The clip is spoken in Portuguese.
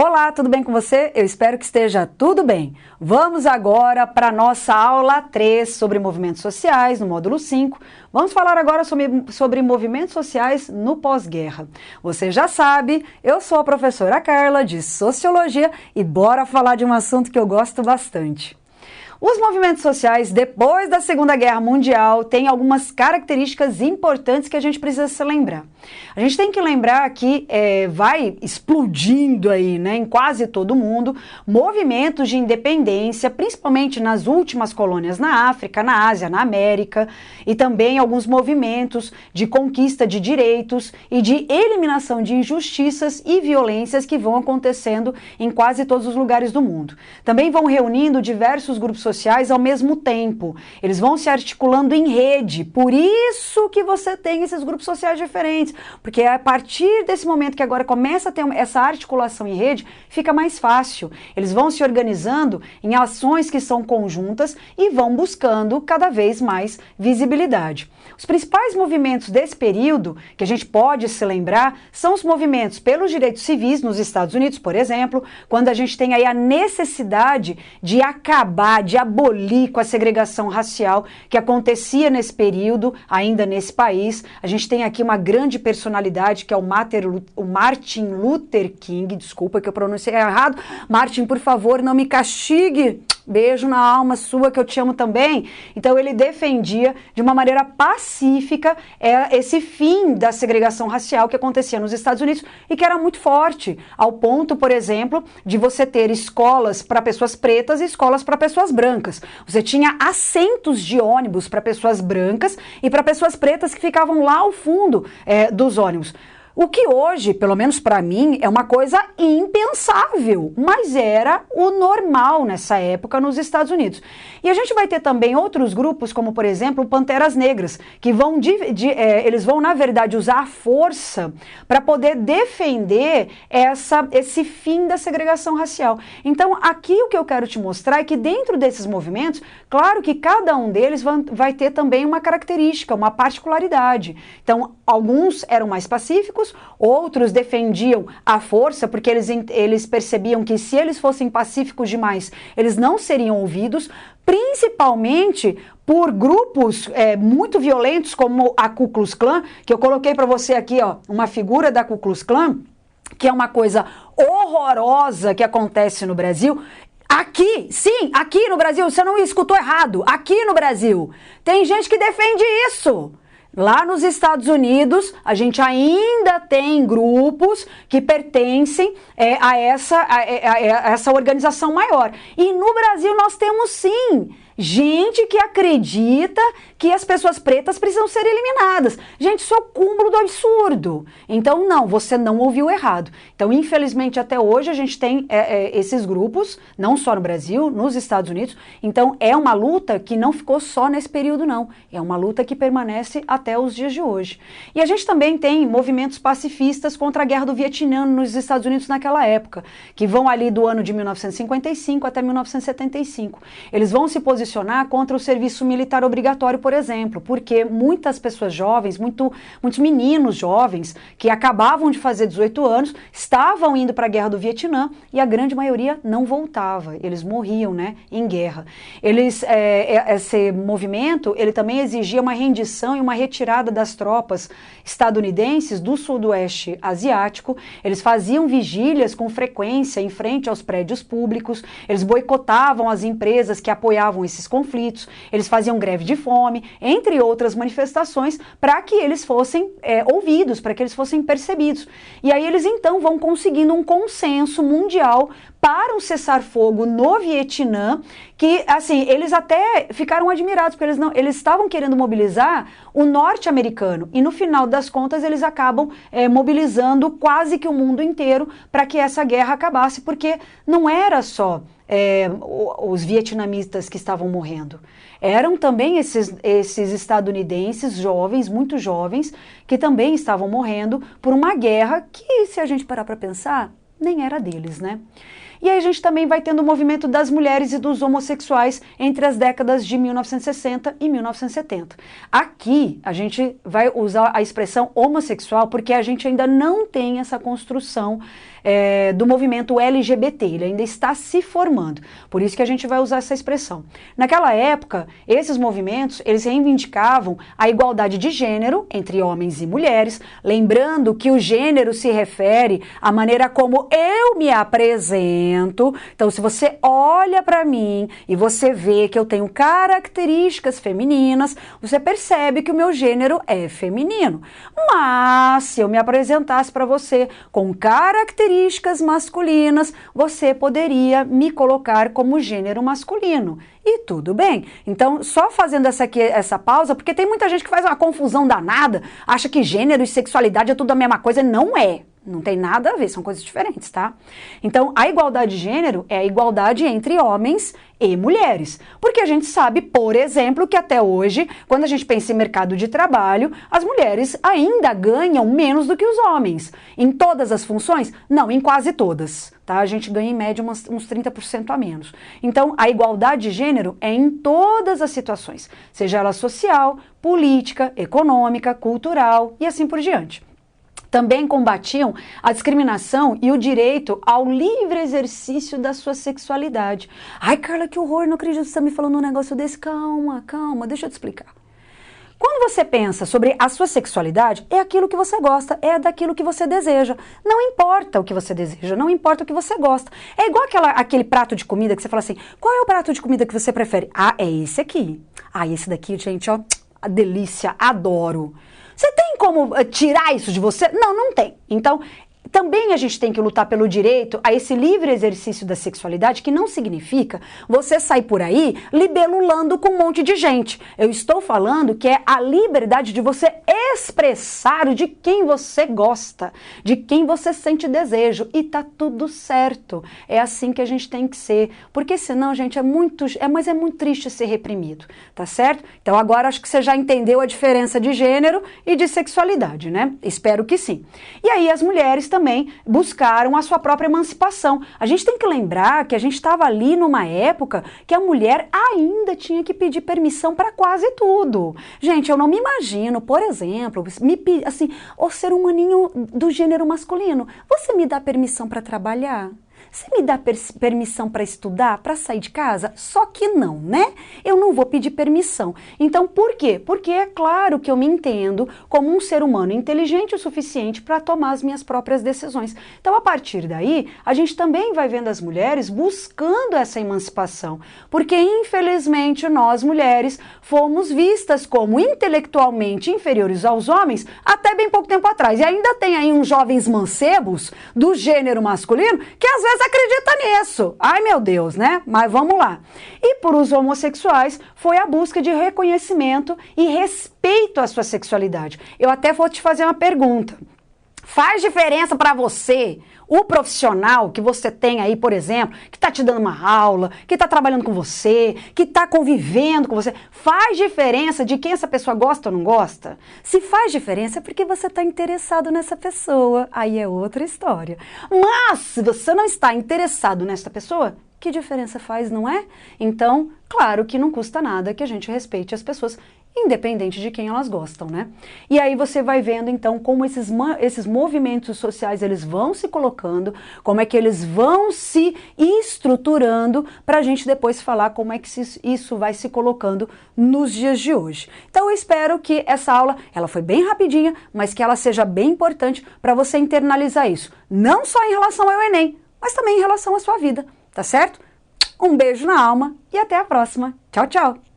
Olá, tudo bem com você? Eu espero que esteja tudo bem. Vamos agora para a nossa aula 3 sobre movimentos sociais, no módulo 5. Vamos falar agora sobre movimentos sociais no pós-guerra. Você já sabe, eu sou a professora Carla, de Sociologia, e bora falar de um assunto que eu gosto bastante. Os movimentos sociais, depois da Segunda Guerra Mundial, têm algumas características importantes que a gente precisa se lembrar. A gente tem que lembrar que vai explodindo aí, né, em quase todo mundo, movimentos de independência, principalmente nas últimas colônias na África, na Ásia, na América, e também alguns movimentos de conquista de direitos e de eliminação de injustiças e violências que vão acontecendo em quase todos os lugares do mundo. Também vão reunindo diversos grupos sociais ao mesmo tempo. Eles vão se articulando em rede, por isso que você tem esses grupos sociais diferentes, porque é a partir desse momento que agora começa a ter essa articulação em rede, fica mais fácil. Eles vão se organizando em ações que são conjuntas e vão buscando cada vez mais visibilidade. Os principais movimentos desse período, que a gente pode se lembrar, são os movimentos pelos direitos civis nos Estados Unidos, por exemplo, quando a gente tem aí a necessidade de acabar, de abolir com a segregação racial que acontecia nesse período, ainda nesse país. A gente tem aqui uma grande personalidade que é o Martin Luther King, desculpa que eu pronunciei errado. Martin, por favor, não me castigue. Beijo na alma sua, que eu te amo também. Então ele defendia de uma maneira pacífica esse fim da segregação racial que acontecia nos Estados Unidos e que era muito forte, ao ponto, por exemplo, de você ter escolas para pessoas pretas e escolas para pessoas brancas. Você tinha assentos de ônibus para pessoas brancas e para pessoas pretas que ficavam lá ao fundo dos ônibus. O que hoje, pelo menos para mim, é uma coisa impensável, mas era o normal nessa época nos Estados Unidos. E a gente vai ter também outros grupos, como por exemplo Panteras Negras, que eles vão na verdade usar a força para poder defender esse fim da segregação racial. Então aqui o que eu quero te mostrar é que dentro desses movimentos, claro que cada um deles vai ter também uma característica, uma particularidade. Então alguns eram mais pacíficos, outros defendiam a força, porque eles percebiam que se eles fossem pacíficos demais, eles não seriam ouvidos, principalmente por grupos muito violentos como a Ku Klux Klan, que eu coloquei para você aqui, ó, uma figura da Ku Klux Klan, que é uma coisa horrorosa que acontece no Brasil. Aqui, sim, aqui no Brasil, você não escutou errado, aqui no Brasil, tem gente que defende isso. Lá nos Estados Unidos, a gente ainda tem grupos que pertencem a essa organização maior. E no Brasil nós temos sim gente que acredita que as pessoas pretas precisam ser eliminadas. Gente, isso é o cúmulo do absurdo. Então, não, você não ouviu errado. Então, infelizmente, até hoje a gente tem esses grupos, não só no Brasil, nos Estados Unidos. Então, é uma luta que não ficou só nesse período, não. É uma luta que permanece até os dias de hoje. E a gente também tem movimentos pacifistas contra a Guerra do Vietnã nos Estados Unidos naquela época, que vão ali do ano de 1955 até 1975. Eles vão se posicionar contra o serviço militar obrigatório, por exemplo, porque muitas pessoas jovens, muitos meninos jovens que acabavam de fazer 18 anos, estavam indo para a Guerra do Vietnã e a grande maioria não voltava, eles morriam, né, em guerra. Esse movimento, ele também exigia uma rendição e uma retirada das tropas estadunidenses do sudoeste asiático. Eles faziam vigílias com frequência em frente aos prédios públicos, eles boicotavam as empresas que apoiavam esses conflitos, eles faziam greve de fome, entre outras manifestações, para que eles fossem ouvidos, para que eles fossem percebidos. E aí eles então vão conseguindo um consenso mundial para um cessar-fogo no Vietnã, que assim, eles até ficaram admirados, porque eles estavam querendo mobilizar o norte-americano, e no final das contas eles acabam mobilizando quase que o mundo inteiro para que essa guerra acabasse, porque não era só os vietnamitas que estavam morrendo. Eram também esses estadunidenses jovens, muito jovens, que também estavam morrendo por uma guerra que, se a gente parar para pensar, nem era deles, né? E aí a gente também vai tendo o movimento das mulheres e dos homossexuais entre as décadas de 1960 e 1970. Aqui a gente vai usar a expressão homossexual porque a gente ainda não tem essa construção do movimento LGBT, ele ainda está se formando, por isso que a gente vai usar essa expressão. Naquela época, esses movimentos, eles reivindicavam a igualdade de gênero entre homens e mulheres, lembrando que o gênero se refere à maneira como eu me apresento. Então, se você olha para mim e você vê que eu tenho características femininas, você percebe que o meu gênero é feminino. Mas, se eu me apresentasse para você com características masculinas, você poderia me colocar como gênero masculino. E tudo bem. Então, só fazendo essa pausa, porque tem muita gente que faz uma confusão danada, acha que gênero e sexualidade é tudo a mesma coisa. Não é. Não tem nada a ver, são coisas diferentes, tá? Então, a igualdade de gênero é a igualdade entre homens e mulheres. Porque a gente sabe, por exemplo, que até hoje, quando a gente pensa em mercado de trabalho, as mulheres ainda ganham menos do que os homens. Em todas as funções? Não, em quase todas, tá? A gente ganha em média uns 30% a menos. Então, a igualdade de gênero é em todas as situações, seja ela social, política, econômica, cultural e assim por diante. Também combatiam a discriminação e o direito ao livre exercício da sua sexualidade. Ai, Carla, que horror, não acredito que você está me falando um negócio desse. Calma, calma, deixa eu te explicar. Quando você pensa sobre a sua sexualidade, é aquilo que você gosta, é daquilo que você deseja. Não importa o que você deseja, não importa o que você gosta. É igual aquele prato de comida que você fala assim, qual é o prato de comida que você prefere? Ah, é esse aqui. Ah, esse daqui, gente, ó, a delícia, adoro. Você tem como tirar isso de você? Não, não tem. Então, também a gente tem que lutar pelo direito a esse livre exercício da sexualidade, que não significa você sair por aí libelulando com um monte de gente. Eu estou falando que é a liberdade de você expressar de quem você gosta, de quem você sente desejo, e tá tudo certo. É assim que a gente tem que ser, porque senão, gente, é muito triste ser reprimido, tá certo? Então agora acho que você já entendeu a diferença de gênero e de sexualidade, né? Espero que sim. E aí as mulheres também buscaram a sua própria emancipação. A gente tem que lembrar que a gente estava ali numa época que a mulher ainda tinha que pedir permissão para quase tudo. Gente, eu não me imagino, por exemplo, assim, o ser humaninho do gênero masculino, você me dá permissão para trabalhar? Você me dá permissão para estudar, para sair de casa? Só que não, né? Eu não vou pedir permissão. Então, por quê? Porque é claro que eu me entendo como um ser humano inteligente o suficiente para tomar as minhas próprias decisões. Então, a partir daí, a gente também vai vendo as mulheres buscando essa emancipação. Porque, infelizmente, nós, mulheres, fomos vistas como intelectualmente inferiores aos homens até bem pouco tempo atrás. E ainda tem aí uns jovens mancebos do gênero masculino que, às vezes, acredita nisso. Ai, meu Deus, né? Mas vamos lá. E por os homossexuais foi a busca de reconhecimento e respeito à sua sexualidade. Eu até vou te fazer uma pergunta. Faz diferença para você o profissional que você tem aí, por exemplo, que está te dando uma aula, que está trabalhando com você, que está convivendo com você? Faz diferença de quem essa pessoa gosta ou não gosta? Se faz diferença é porque você está interessado nessa pessoa. Aí é outra história. Mas se você não está interessado nessa pessoa, que diferença faz, não é? Então, claro que não custa nada que a gente respeite as pessoas, independente de quem elas gostam, né? E aí você vai vendo, então, como esses movimentos sociais, eles vão se colocando, como é que eles vão se estruturando, para a gente depois falar como é que isso vai se colocando nos dias de hoje. Então, eu espero que essa aula, ela foi bem rapidinha, mas que ela seja bem importante para você internalizar isso. Não só em relação ao Enem, mas também em relação à sua vida, tá certo? Um beijo na alma e até a próxima. Tchau, tchau!